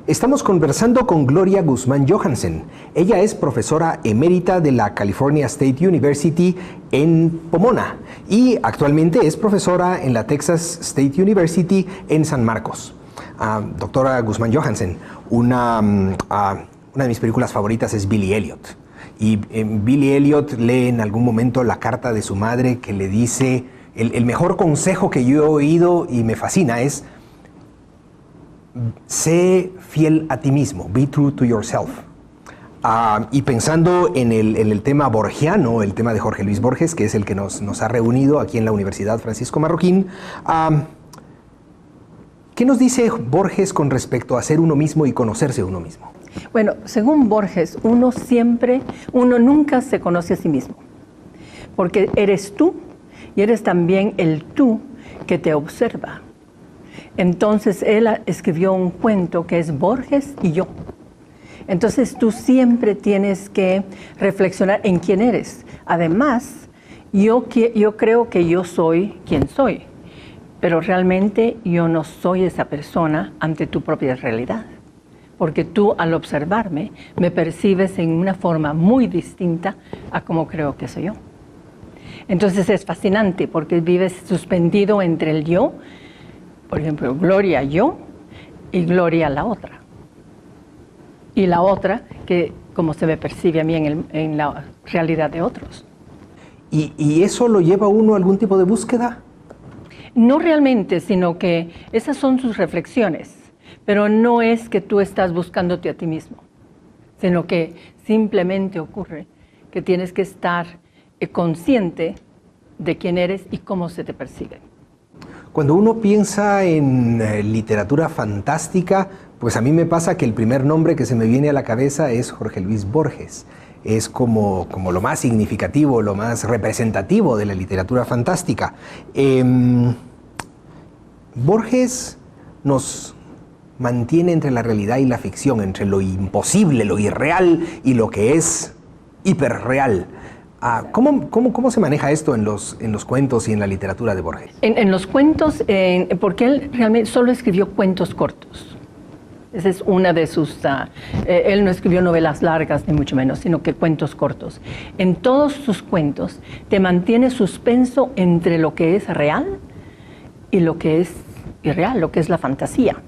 Estamos conversando con Gloria Guzmán Johansen. Ella es profesora emérita de la California State University en Pomona y actualmente es profesora en la Texas State University en San Marcos. Doctora Guzmán Johansen, una de mis películas favoritas es Billy Elliot. Y Billy Elliot lee en algún momento la carta de su madre que le dice, el mejor consejo que yo he oído y me fascina es: sé fiel a ti mismo, be true to yourself. Y pensando en el tema borgiano, el tema de Jorge Luis Borges, que es el que nos ha reunido aquí en la Universidad Francisco Marroquín, ¿qué nos dice Borges con respecto a ser uno mismo y conocerse uno mismo? Bueno, según Borges, uno nunca se conoce a sí mismo, porque eres tú y eres también el tú que te observa. Entonces él escribió un cuento que es Borges y yo. Entonces tú siempre tienes que reflexionar en quién eres. Además, yo creo que yo soy quien soy, pero realmente yo no soy esa persona ante tu propia realidad. Porque tú, al observarme, me percibes en una forma muy distinta a como creo que soy yo. Entonces es fascinante porque vives suspendido entre el yo, por ejemplo, Gloria yo y Gloria la otra. Y la otra, que como se me percibe a mí en la realidad de otros. ¿Y eso lo lleva a uno a algún tipo de búsqueda? No realmente, sino que esas son sus reflexiones. Pero no es que tú estás buscándote a ti mismo, sino que simplemente ocurre que tienes que estar consciente de quién eres y cómo se te percibe. Cuando uno piensa en literatura fantástica, pues a mí me pasa que el primer nombre que se me viene a la cabeza es Jorge Luis Borges. Es como lo más significativo, lo más representativo de la literatura fantástica. Borges nos mantiene entre la realidad y la ficción, entre lo imposible, lo irreal y lo que es hiperreal. ¿Cómo se maneja esto en los cuentos y en la literatura de Borges? En los cuentos, porque él realmente solo escribió cuentos cortos. Esa es una de sus... él no escribió novelas largas, ni mucho menos, sino que cuentos cortos. En todos sus cuentos te mantiene suspenso entre lo que es real y lo que es irreal, lo que es la fantasía.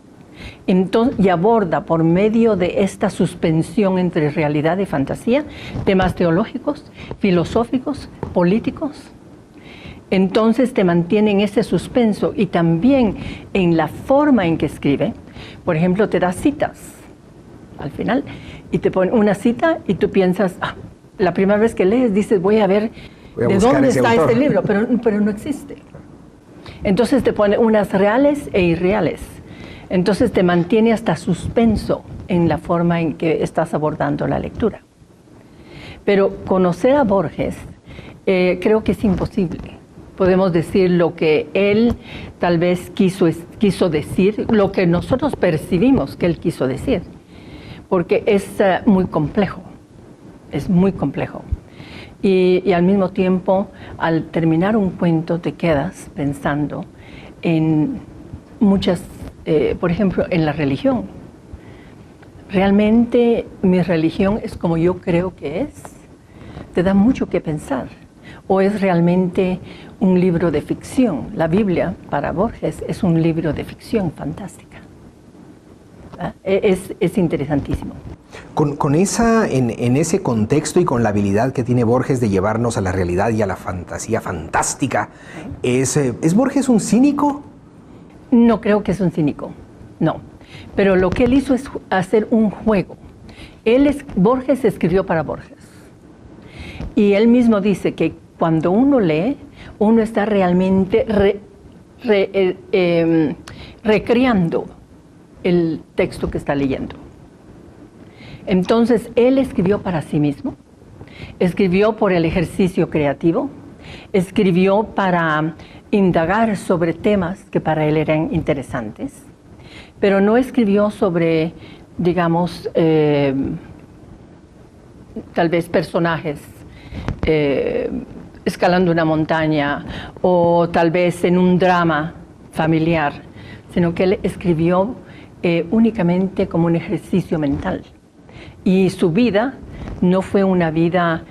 Entonces, y aborda por medio de esta suspensión entre realidad y fantasía temas teológicos, filosóficos, políticos. Entonces te mantiene en ese suspenso y también en la forma en que escribe. Por ejemplo, te da citas al final y te pone una cita y tú piensas, la primera vez que lees dices, voy a ver de dónde está este libro, pero no existe. Entonces te pone unas reales e irreales. Entonces te mantiene hasta suspenso en la forma en que estás abordando la lectura. Pero conocer a Borges creo que es imposible. Podemos decir lo que él tal vez quiso decir, lo que nosotros percibimos que él quiso decir, porque es muy complejo, es muy complejo. Y al mismo tiempo, al terminar un cuento, te quedas pensando en muchas... por ejemplo, en la religión. ¿Realmente mi religión es como yo creo que es? Te da mucho que pensar. ¿O es realmente un libro de ficción? La Biblia, para Borges, es un libro de ficción fantástica. Es interesantísimo. En ese contexto y con la habilidad que tiene Borges de llevarnos a la realidad y a la fantasía fantástica, ¿es Borges un cínico? No creo que es un cínico, no. Pero lo que él hizo es hacer un juego. Borges escribió para Borges. Y él mismo dice que cuando uno lee, uno está realmente recreando el texto que está leyendo. Entonces, él escribió para sí mismo, escribió por el ejercicio creativo, escribió para indagar sobre temas que para él eran interesantes, pero no escribió sobre, digamos, tal vez personajes escalando una montaña o tal vez en un drama familiar, sino que él escribió únicamente como un ejercicio mental. Y su vida no fue una vida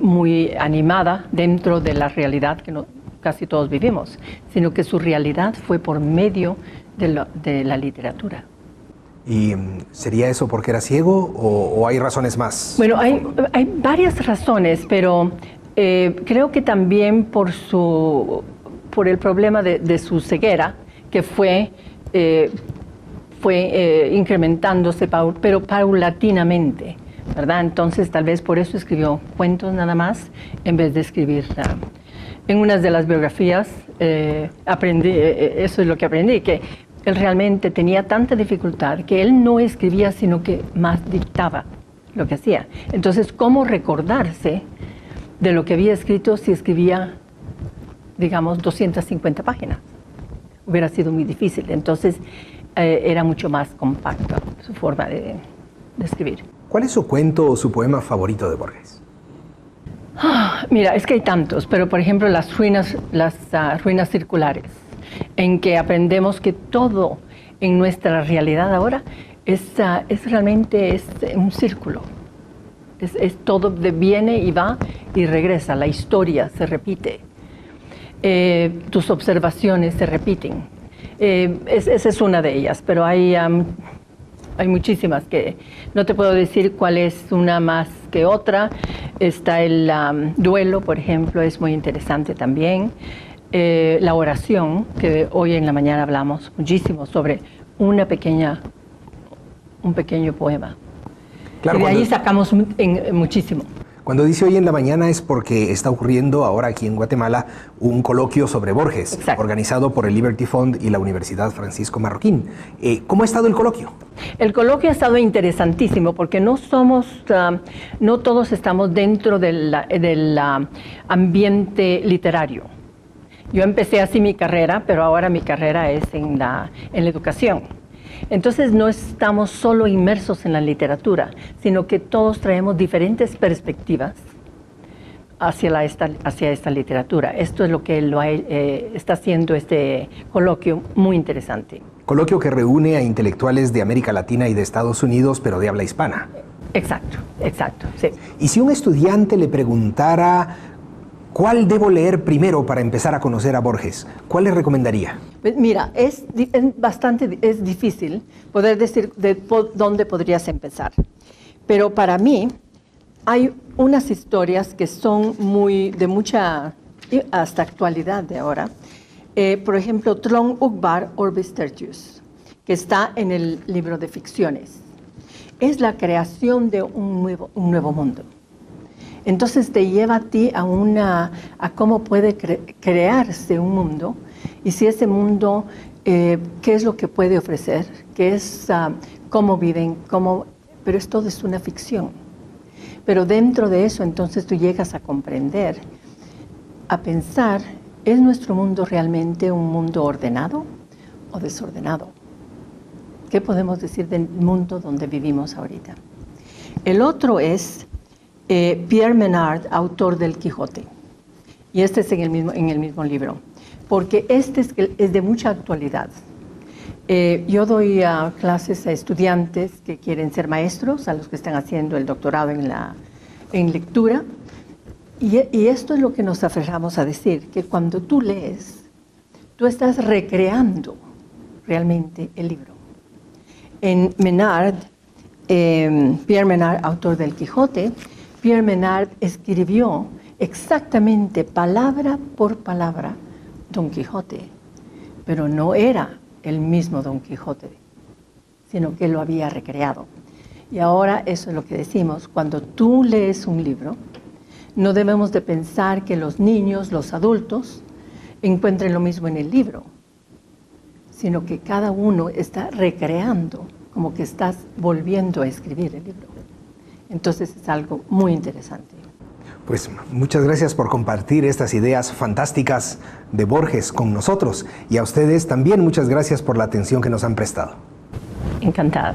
muy animada dentro de la realidad que casi todos vivimos, sino que su realidad fue por medio de la literatura. ¿Y sería eso porque era ciego o hay razones más? Bueno, hay varias razones, pero creo que también por el problema de su ceguera, que fue incrementándose, pero paulatinamente, ¿verdad? Entonces, tal vez por eso escribió cuentos nada más, en vez de escribir. En una de las biografías aprendí, eso es lo que aprendí, que él realmente tenía tanta dificultad que él no escribía, sino que más dictaba lo que hacía. Entonces, ¿cómo recordarse de lo que había escrito si escribía, digamos, 250 páginas? Hubiera sido muy difícil. Entonces, era mucho más compacta su forma de escribir. ¿Cuál es su cuento o su poema favorito de Borges? Mira, es que hay tantos, pero por ejemplo las ruinas circulares, en que aprendemos que todo en nuestra realidad ahora es realmente un círculo. Es todo viene y va y regresa, la historia se repite, tus observaciones se repiten. Esa es una de ellas, pero hay muchísimas que no te puedo decir cuál es una más que otra. Está el duelo, por ejemplo, es muy interesante también. La oración, que hoy en la mañana hablamos muchísimo sobre un pequeño poema. Claro, y de ahí sacamos muchísimo. Cuando dice hoy en la mañana es porque está ocurriendo ahora aquí en Guatemala un coloquio sobre Borges, exacto, organizado por el Liberty Fund y la Universidad Francisco Marroquín. ¿Cómo ha estado el coloquio? El coloquio ha estado interesantísimo porque no todos estamos dentro del ambiente literario. Yo empecé así mi carrera, pero ahora mi carrera es en la educación. Entonces no estamos solo inmersos en la literatura, sino que todos traemos diferentes perspectivas hacia esta literatura. Esto es lo que está haciendo este coloquio muy interesante. Coloquio que reúne a intelectuales de América Latina y de Estados Unidos, pero de habla hispana. Exacto, sí. Y si un estudiante le preguntara ¿cuál debo leer primero para empezar a conocer a Borges? ¿Cuál le recomendaría? Pues mira, es difícil poder decir dónde podrías empezar. Pero para mí hay unas historias que son de mucha, hasta actualidad de ahora. Por ejemplo, Tron Ukbar Orbis Tertius, que está en el libro de ficciones. Es la creación de un nuevo mundo. Entonces te lleva a ti a cómo puede crearse un mundo y si ese mundo, qué es lo que puede ofrecer, qué es, cómo viven, pero todo es una ficción. Pero dentro de eso entonces tú llegas a comprender, a pensar, ¿es nuestro mundo realmente un mundo ordenado o desordenado? ¿Qué podemos decir del mundo donde vivimos ahorita? El otro es Pierre Menard, autor del Quijote. Y este es en el mismo libro, porque este es de mucha actualidad. Yo doy clases a estudiantes que quieren ser maestros, a los que están haciendo el doctorado en lectura, y esto es lo que nos aferramos a decir, que cuando tú lees, tú estás recreando realmente el libro. En Menard, Pierre Menard, autor del Quijote, Pierre Menard escribió exactamente palabra por palabra Don Quijote, pero no era el mismo Don Quijote, sino que lo había recreado. Y ahora eso es lo que decimos, cuando tú lees un libro, no debemos de pensar que los niños, los adultos, encuentren lo mismo en el libro, sino que cada uno está recreando, como que estás volviendo a escribir el libro. Entonces es algo muy interesante. Pues muchas gracias por compartir estas ideas fantásticas de Borges con nosotros y a ustedes también muchas gracias por la atención que nos han prestado. Encantada.